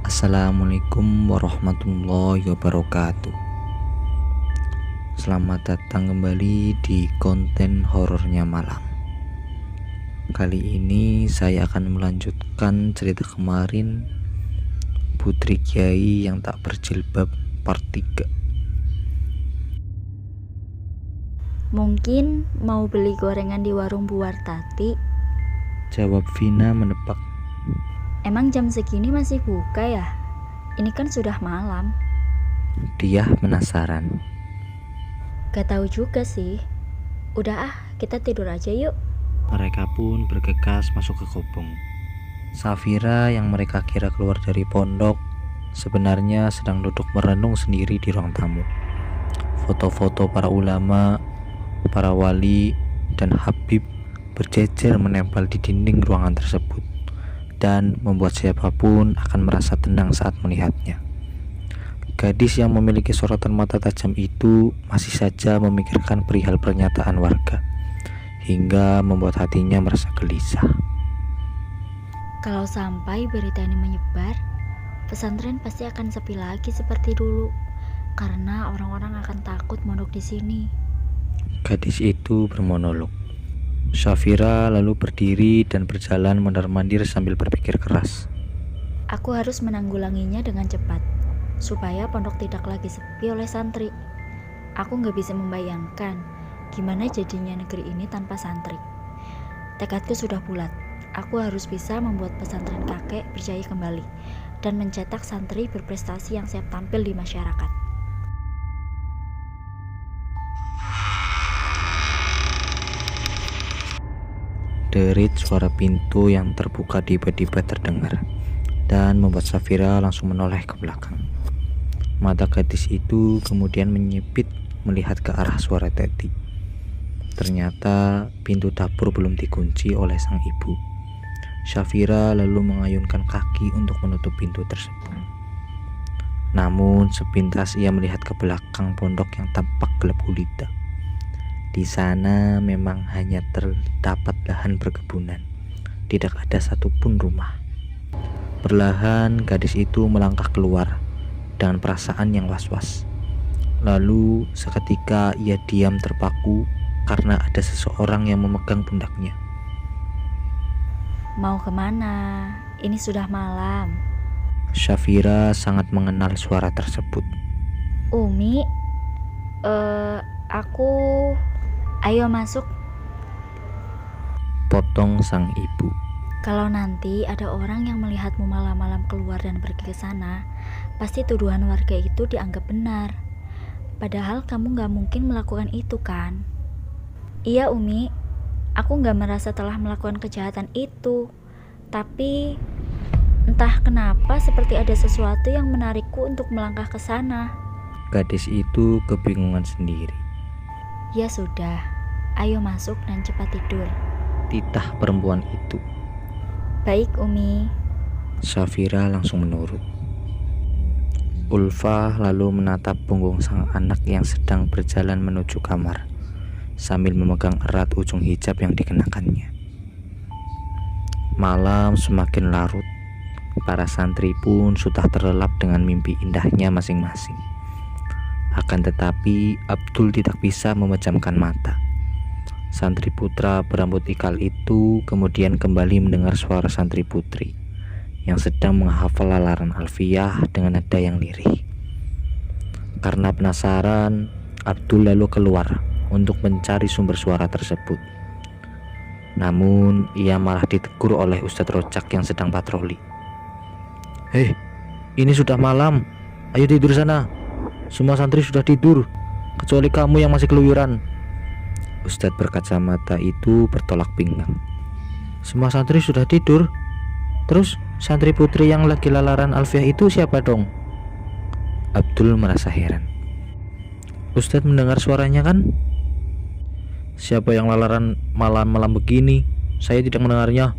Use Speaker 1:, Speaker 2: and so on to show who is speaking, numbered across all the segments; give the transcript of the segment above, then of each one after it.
Speaker 1: Assalamualaikum warahmatullahi wabarakatuh. Selamat datang kembali di konten horornya malam. Kali ini saya akan melanjutkan cerita kemarin, Putri Kiai yang tak berjilbab part 3.
Speaker 2: Mungkin mau beli gorengan di warung Bu Wartati?
Speaker 1: Jawab Vina menebak.
Speaker 2: Emang jam segini masih buka ya? Ini kan sudah malam.
Speaker 1: Dia penasaran.
Speaker 2: Gak tahu juga sih. Udah kita tidur aja yuk.
Speaker 1: Mereka pun bergegas masuk ke kobong. Safira yang mereka kira keluar dari pondok sebenarnya sedang duduk merenung sendiri di ruang tamu. Foto-foto para ulama, para wali, dan habib berjejer menempel di dinding ruangan tersebut dan membuat siapapun akan merasa tenang saat melihatnya. Gadis yang memiliki sorotan mata tajam itu masih saja memikirkan perihal pernyataan warga, hingga membuat hatinya merasa gelisah.
Speaker 2: Kalau sampai berita ini menyebar, pesantren pasti akan sepi lagi seperti dulu, karena orang-orang akan takut mondok di sini.
Speaker 1: Gadis itu bermonolog. Safira lalu berdiri dan berjalan mondar-mandir sambil berpikir keras.
Speaker 2: Aku harus menanggulanginya dengan cepat, supaya pondok tidak lagi sepi oleh santri. Aku gak bisa membayangkan gimana jadinya negeri ini tanpa santri. Tekadku sudah bulat. Aku harus bisa membuat pesantren kakek berjaya kembali dan mencetak santri berprestasi yang siap tampil di masyarakat.
Speaker 1: Derit suara pintu yang terbuka tiba-tiba terdengar dan membuat Safira langsung menoleh ke belakang. Mata gadis itu kemudian menyipit melihat ke arah suara tadi. Ternyata pintu dapur belum dikunci oleh sang ibu. Safira lalu mengayunkan kaki untuk menutup pintu tersebut. Namun sepintas ia melihat ke belakang pondok yang tampak gelap gulita. Di sana memang hanya terdapat lahan perkebunan. Tidak ada satupun rumah. Perlahan gadis itu melangkah keluar dengan perasaan yang was-was. Lalu seketika ia diam terpaku karena ada seseorang yang memegang pundaknya.
Speaker 2: Mau kemana? Ini sudah malam.
Speaker 1: Safira sangat mengenal suara tersebut.
Speaker 2: Umi, aku... Ayo masuk.
Speaker 1: Potong sang ibu.
Speaker 2: Kalau nanti ada orang yang melihatmu malam-malam keluar dan pergi ke sana, pasti tuduhan warga itu dianggap benar. Padahal kamu gak mungkin melakukan itu kan? Iya Umi, aku gak merasa telah melakukan kejahatan itu. Tapi entah kenapa seperti ada sesuatu yang menarikku untuk melangkah ke sana.
Speaker 1: Gadis itu kebingungan sendiri.
Speaker 2: Ya sudah, ayo masuk dan cepat tidur.
Speaker 1: Titah perempuan itu.
Speaker 2: Baik Umi.
Speaker 1: Safira langsung menurut. Ulfa lalu menatap punggung sang anak yang sedang berjalan menuju kamar sambil memegang erat ujung hijab yang dikenakannya. Malam semakin larut. Para santri pun sudah terlelap dengan mimpi indahnya masing-masing. Akan tetapi Abdul tidak bisa memejamkan mata. Santri putra berambut ikal itu kemudian kembali mendengar suara santri putri yang sedang menghafal lalaran alfiyah dengan nada yang lirih. Karena penasaran, Abdul lalu keluar untuk mencari sumber suara tersebut. Namun ia malah ditegur oleh Ustadz Rojak yang sedang patroli. "Hei, ini sudah malam, ayo tidur sana. Semua santri sudah tidur, kecuali kamu yang masih keluyuran." Ustadz berkacamata itu bertolak pinggang. "Semua santri sudah tidur? Terus santri putri yang lagi lalaran alfiah itu siapa dong?" Abdul merasa heran. "Ustadz mendengar suaranya kan?" "Siapa yang lalaran malam-malam begini? Saya tidak mendengarnya.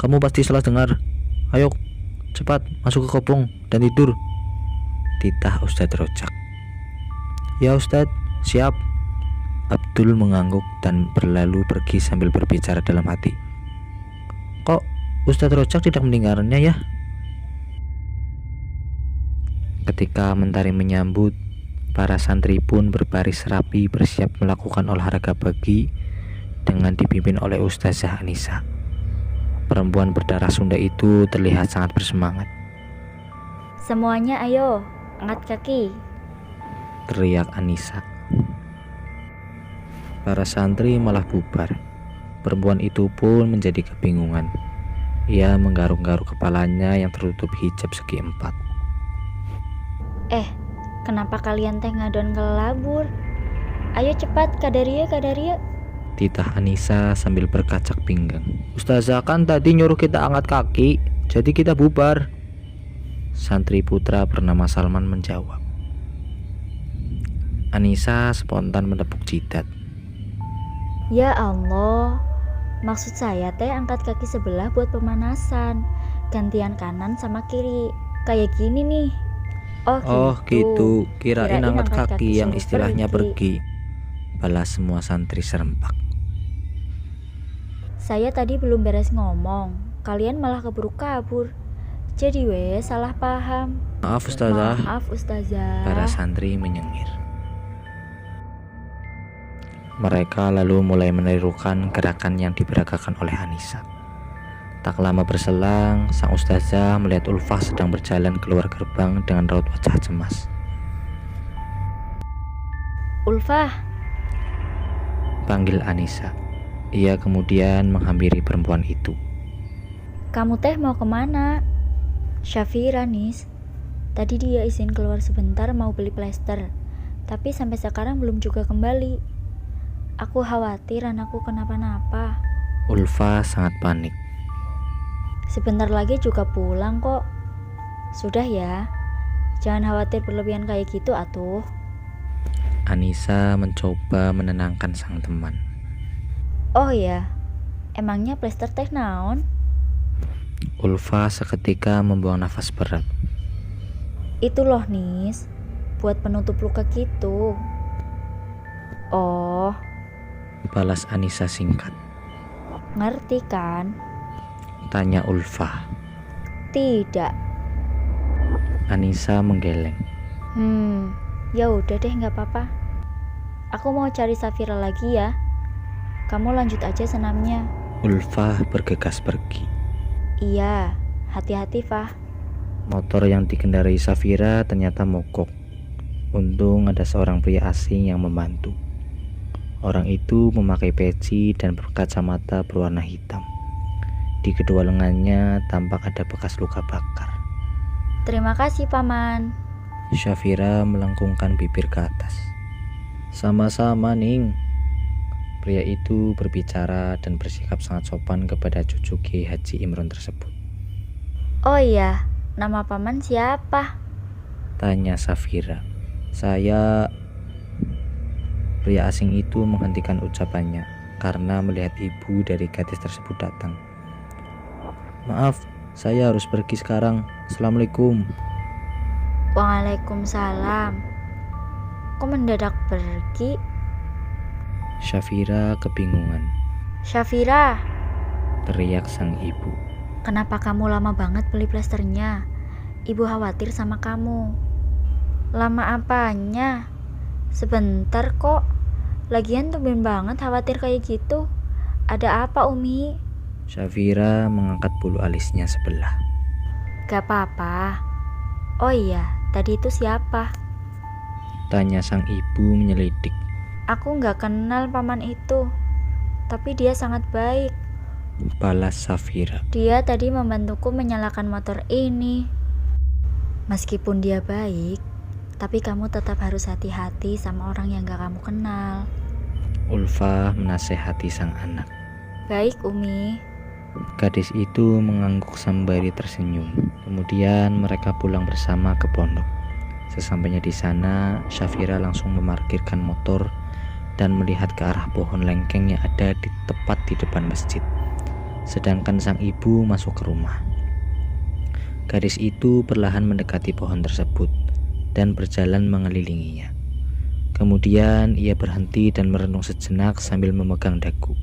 Speaker 1: Kamu pasti salah dengar. Ayo cepat masuk ke kobong dan tidur," titah Ustadz Rojak. "Ya Ustadz, siap." Abdul mengangguk dan berlalu pergi sambil berbicara dalam hati. "Kok Ustadz Rojak tidak mendengarnya ya?" Ketika mentari menyambut, para santri pun berbaris rapi bersiap melakukan olahraga pagi dengan dipimpin oleh Ustazah Anisa. Perempuan berdarah Sunda itu terlihat sangat bersemangat.
Speaker 2: Semuanya ayo, angkat kaki.
Speaker 1: Teriak Anisa. Para santri malah bubar. Perempuan itu pun menjadi kebingungan. Ia menggaruk-garuk kepalanya yang tertutup hijab segi empat.
Speaker 2: Kenapa kalian teh ngadon kelabur? Ayo cepat, Kadaria.
Speaker 1: Titah Anisa sambil berkacak pinggang. Ustazah kan tadi nyuruh kita angkat kaki, jadi kita bubar. Santri putra bernama Salman menjawab. Anisa spontan menepuk jidat.
Speaker 2: Ya Allah, maksud saya teh angkat kaki sebelah buat pemanasan, gantian kanan sama kiri, kayak gini nih.
Speaker 1: Oh gitu, kirain angkat kaki yang istilahnya pergi. Balas semua santri serempak.
Speaker 2: Saya tadi belum beres ngomong, kalian malah keburu kabur. Jadi salah paham.
Speaker 1: Maaf Ustazah.
Speaker 2: Maaf Ustazah.
Speaker 1: Para santri menyengir. Mereka lalu mulai menirukan gerakan yang diperagakan oleh Anisa. Tak lama berselang, sang ustazah melihat Ulfah sedang berjalan keluar gerbang dengan raut wajah cemas.
Speaker 2: Ulfah,
Speaker 1: panggil Anisa. Ia kemudian menghampiri perempuan itu.
Speaker 2: Kamu teh mau kemana? Syafira, Nis. Tadi dia izin keluar sebentar mau beli plester, tapi sampai sekarang belum juga kembali. Aku khawatir anakku kenapa-napa.
Speaker 1: Ulfah sangat panik.
Speaker 2: Sebentar lagi juga pulang kok. Sudah ya, jangan khawatir berlebihan kayak gitu atuh.
Speaker 1: Anisa mencoba menenangkan sang teman.
Speaker 2: Oh ya, emangnya plester teh naon?
Speaker 1: Ulfah seketika membuang nafas berat.
Speaker 2: Itu loh Nis, buat penutup luka gitu. Oh,
Speaker 1: balas Anisa singkat.
Speaker 2: Ngerti kan?
Speaker 1: Tanya Ulfah.
Speaker 2: Tidak.
Speaker 1: Anisa menggeleng.
Speaker 2: Ya udah deh, nggak apa-apa. Aku mau cari Safira lagi ya. Kamu lanjut aja senamnya.
Speaker 1: Ulfah bergegas pergi.
Speaker 2: Iya, hati-hati Fah.
Speaker 1: Motor yang dikendarai Safira ternyata mogok. Untung ada seorang pria asing yang membantu. Orang itu memakai peci dan berkacamata berwarna hitam. Di kedua lengannya tampak ada bekas luka bakar.
Speaker 2: Terima kasih Paman.
Speaker 1: Syafira melengkungkan bibir ke atas. Sama-sama Ning. Pria itu berbicara dan bersikap sangat sopan kepada cucu Kiai Haji Imron tersebut.
Speaker 2: Oh iya, nama Paman siapa?
Speaker 1: Tanya Safira. Saya... Pria asing itu menghentikan ucapannya karena melihat ibu dari gadis tersebut datang. Maaf, saya harus pergi sekarang. Assalamualaikum.
Speaker 2: Waalaikumsalam. Kok mendadak pergi?
Speaker 1: Syafira kebingungan.
Speaker 2: Syafira,
Speaker 1: teriak sang ibu.
Speaker 2: Kenapa kamu lama banget beli plesternya? Ibu khawatir sama kamu. Lama apanya? Sebentar kok. Lagian tumben banget khawatir kayak gitu. Ada apa Umi?
Speaker 1: Syafira mengangkat bulu alisnya sebelah.
Speaker 2: Gak apa-apa. Oh iya, tadi itu siapa?
Speaker 1: Tanya sang ibu menyelidik.
Speaker 2: Aku gak kenal paman itu, tapi dia sangat baik.
Speaker 1: Balas Safira.
Speaker 2: Dia tadi membantuku menyalakan motor ini. Meskipun dia baik, tapi kamu tetap harus hati-hati sama orang yang gak kamu kenal.
Speaker 1: Ulfah menasehati sang anak.
Speaker 2: Baik Umi.
Speaker 1: Gadis itu mengangguk sembari tersenyum. Kemudian mereka pulang bersama ke pondok. Sesampainya di sana, Syafira langsung memarkirkan motor dan melihat ke arah pohon lengkeng yang ada tepat di depan masjid. Sedangkan sang ibu masuk ke rumah. Gadis itu perlahan mendekati pohon tersebut dan berjalan mengelilinginya. Kemudian ia berhenti dan merenung sejenak sambil memegang dagu.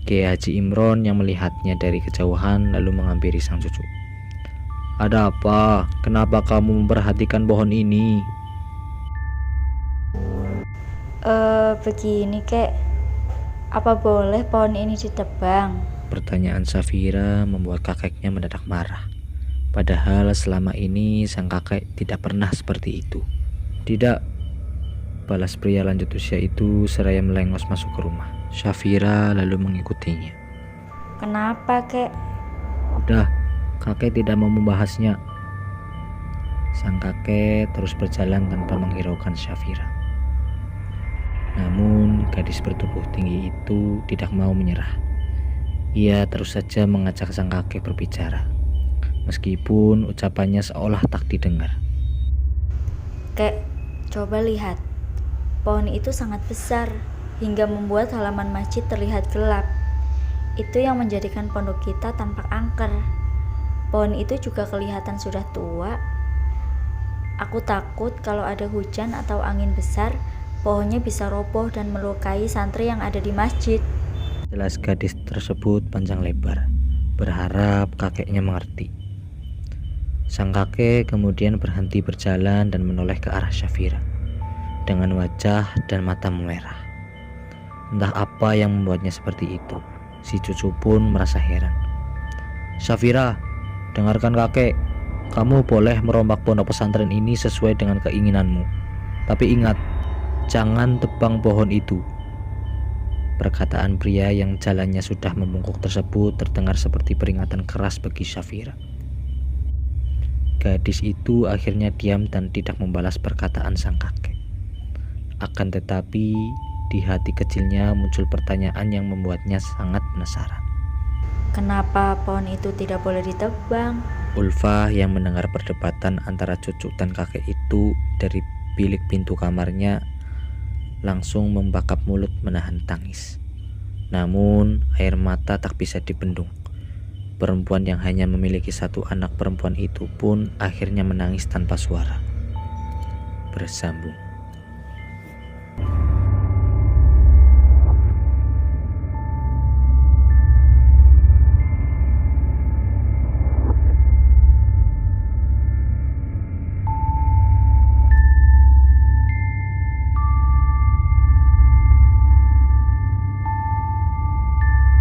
Speaker 1: Kiai Haji Imron yang melihatnya dari kejauhan lalu menghampiri sang cucu. Ada apa? Kenapa kamu memperhatikan pohon ini?
Speaker 2: Begini kek, apa boleh pohon ini ditebang?
Speaker 1: Pertanyaan Safira membuat kakeknya mendadak marah. Padahal selama ini sang kakek tidak pernah seperti itu. Tidak, balas pria lanjut usia itu seraya melengos masuk ke rumah. Safira lalu mengikutinya.
Speaker 2: Kenapa kek?
Speaker 1: Udah, kakek tidak mau membahasnya. Sang kakek terus berjalan tanpa menghiraukan Safira. Namun gadis bertubuh tinggi itu tidak mau menyerah. Ia terus saja mengajak sang kakek berbicara, meskipun ucapannya seolah tak didengar.
Speaker 2: Kek, coba lihat. Pohon itu sangat besar, hingga membuat halaman masjid terlihat gelap. Itu yang menjadikan pondok kita tanpa angker. Pohon itu juga kelihatan sudah tua. Aku takut kalau ada hujan atau angin besar, pohonnya bisa roboh dan melukai santri yang ada di masjid.
Speaker 1: Jelas gadis tersebut panjang lebar, berharap kakeknya mengerti. Sang kakek kemudian berhenti berjalan dan menoleh ke arah Safira dengan wajah dan mata memerah. Entah apa yang membuatnya seperti itu. Si cucu pun merasa heran. Safira, dengarkan kakek. Kamu boleh merombak pondok pesantren ini sesuai dengan keinginanmu. Tapi ingat, jangan tebang pohon itu. Perkataan pria yang jalannya sudah membungkuk tersebut terdengar seperti peringatan keras bagi Safira. Gadis itu akhirnya diam dan tidak membalas perkataan sang kakek. Akan tetapi, di hati kecilnya muncul pertanyaan yang membuatnya sangat penasaran.
Speaker 2: Kenapa pohon itu tidak boleh ditebang?
Speaker 1: Ulfa yang mendengar perdebatan antara cucu dan kakek itu dari bilik pintu kamarnya langsung membakap mulut menahan tangis. Namun air mata tak bisa dibendung. Perempuan yang hanya memiliki satu anak perempuan itu pun akhirnya menangis tanpa suara. Bersambung.